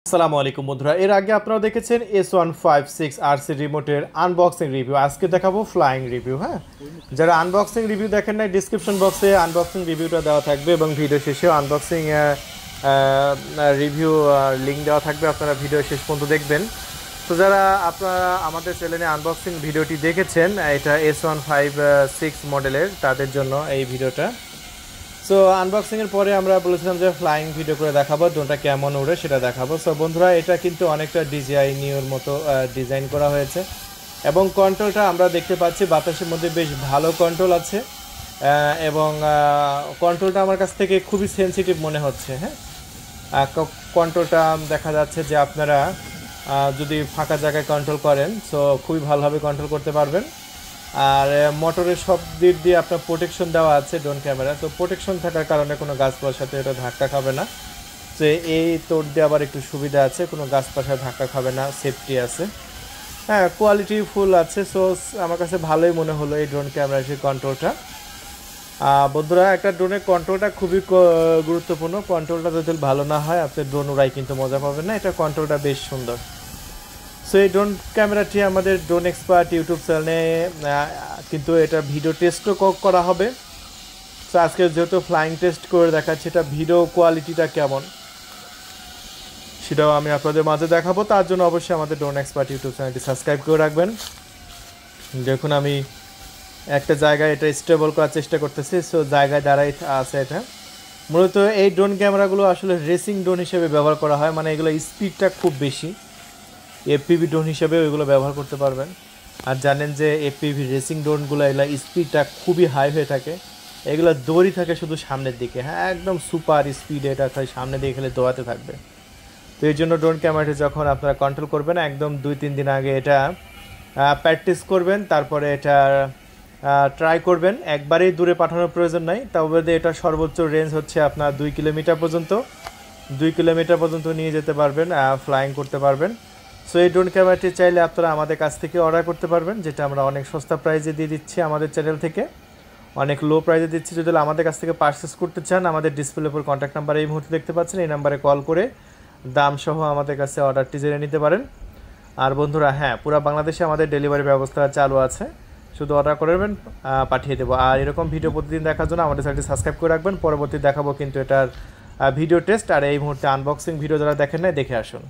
আসসালামু আলাইকুম বন্ধুরা, এর আগে আপনারা দেখেছেন S156 RC রিমোটের আনবক্সিং রিভিউ। আজকে দেখাবো ফ্লাইং রিভিউ। হ্যাঁ, যারা আনবক্সিং রিভিউ দেখেন নাই, ডিসক্রিপশন বক্সে আনবক্সিং রিভিউটা দেওয়া থাকবে এবং ভিডিও শেষেও আনবক্সিং রিভিউ লিঙ্ক দেওয়া থাকবে, আপনারা ভিডিও শেষ পর্যন্ত দেখবেন। তো যারা আপনারা আমাদের চ্যানেলে আনবক্সিং ভিডিওটি দেখেছেন, এটা S156 মডেলের, তাদের জন্য এই ভিডিওটা। সো আনবক্সিংয়ের পরে আমরা বলেছিলাম যে ফ্লাইং ভিডিও করে দেখাবো, ড্রোনটা কেমন উড়ে সেটা দেখাবো। সো বন্ধুরা, এটা কিন্তু অনেকটা ডিজাইনিওর মতো ডিজাইন করা হয়েছে এবং কন্ট্রোলটা আমরা দেখতে পাচ্ছি বাতাসের মধ্যে বেশ ভালো কন্ট্রোল আছে এবং কন্ট্রোলটা আমার কাছ থেকে খুবই সেন্সিটিভ মনে হচ্ছে। হ্যাঁ, কন্ট্রোলটা দেখা যাচ্ছে যে আপনারা যদি ফাঁকা জায়গায় কন্ট্রোল করেন সো খুবই ভালোভাবে কন্ট্রোল করতে পারবেন। আর মোটরের সব দিক দিয়ে আপনার প্রোটেকশন দেওয়া আছে ড্রোন ক্যামেরা, তো প্রোটেকশন থাকার কারণে কোনো গাছপালার সাথে এটা ধাক্কা খাবে না। তো এই তোর দিয়ে আবার একটু সুবিধা আছে, কোনো গাছপালার সাথে ধাক্কা খাবে না, সেফটি আছে। হ্যাঁ, কোয়ালিটি ফুল আছে। সো আমার কাছে ভালোই মনে হলো এই ড্রোন ক্যামেরার সেই কন্ট্রোলটা। বন্ধুরা, একটা ড্রোনের কন্ট্রোলটা খুবই গুরুত্বপূর্ণ। কন্ট্রোলটা যদি ভালো না হয় আপনি ড্রোন উড়াই কিন্তু মজা পাবেন না। এটা কন্ট্রোলটা বেশ সুন্দর। সো এই ড্রোন ক্যামেরাটি আমাদের ড্রোন এক্সপার্ট ইউটিউব চ্যানেলে কিন্তু এটা ভিডিও টেস্টও করা হবে। সো আজকে যেহেতু ফ্লাইং টেস্ট করে দেখাচ্ছি, এটা ভিডিও কোয়ালিটিটা কেমন সেটাও আমি আপনাদের মাঝে দেখাবো। তার জন্য অবশ্যই আমাদের ড্রোন এক্সপার্ট ইউটিউব চ্যানেলটি সাবস্ক্রাইব করে রাখবেন। দেখুন, আমি একটা জায়গায় এটা স্টেবল করার চেষ্টা করতেছি। সো জায়গায় দাঁড়াই আছে এটা। মূলত এই ড্রোন ক্যামেরাগুলো আসলে রেসিং ড্রোন হিসেবে ব্যবহার করা হয়, মানে এগুলো স্পিডটা খুব বেশি। এফপিভি ড্রোন হিসেবেও এগুলো ব্যবহার করতে পারবেন। আর জানেন যে এফপিভি রেসিং ড্রোনগুলো এগুলো স্পিডটা খুবই হাই হয়ে থাকে, এগুলো দৌড়ি থাকে শুধু সামনের দিকে। হ্যাঁ, একদম সুপার স্পিড, এটা খালি সামনে দিকে খেলে দৌড়াতে থাকবে। তো এই জন্য ড্রোন ক্যামেরাটি যখন আপনারা কন্ট্রোল করবেন, একদম 2-3 দিন আগে এটা প্র্যাকটিস করবেন, তারপরে এটা ট্রাই করবেন। একবারেই দূরে পাঠানোর প্রয়োজন নাই, তবে এটা সর্বোচ্চ রেঞ্জ হচ্ছে আপনার 2 কিলোমিটার পর্যন্ত। 2 কিলোমিটার পর্যন্ত নিয়ে যেতে পারবেন, ফ্লাইং করতে পারবেন। সো এই ড্রোন ক্যামেরাটি চাইলে আপনারা আমাদের কাছ থেকে অর্ডার করতে পারবেন, যেটা আমরা অনেক সস্তা প্রাইসে দিয়ে দিচ্ছি আমাদের চ্যানেল থেকে, অনেক লো প্রাইসে দিচ্ছি। যদি আমাদের কাছ থেকে পারচেস করতে চান, আমাদের ডিসপ্লের উপর কন্ট্যাক্ট নাম্বার এই মুহূর্তে দেখতে পাচ্ছেন, এই নাম্বারে কল করে দাম সহ আমাদের কাছে অর্ডারটি জেনে নিতে পারেন। আর বন্ধুরা, হ্যাঁ, পুরো বাংলাদেশে আমাদের ডেলিভারি ব্যবস্থা চালু আছে, শুধু অর্ডার করবেন, পাঠিয়ে দেবো। আর এরকম ভিডিও প্রতিদিন দেখার জন্য আমাদের চ্যানেলটি সাবস্ক্রাইব করে রাখবেন। পরবর্তী দেখাবো কিন্তু এটার ভিডিও টেস্ট। আর এই মুহূর্তে আনবক্সিং ভিডিও যারা দেখেন নাই, দেখে আসুন।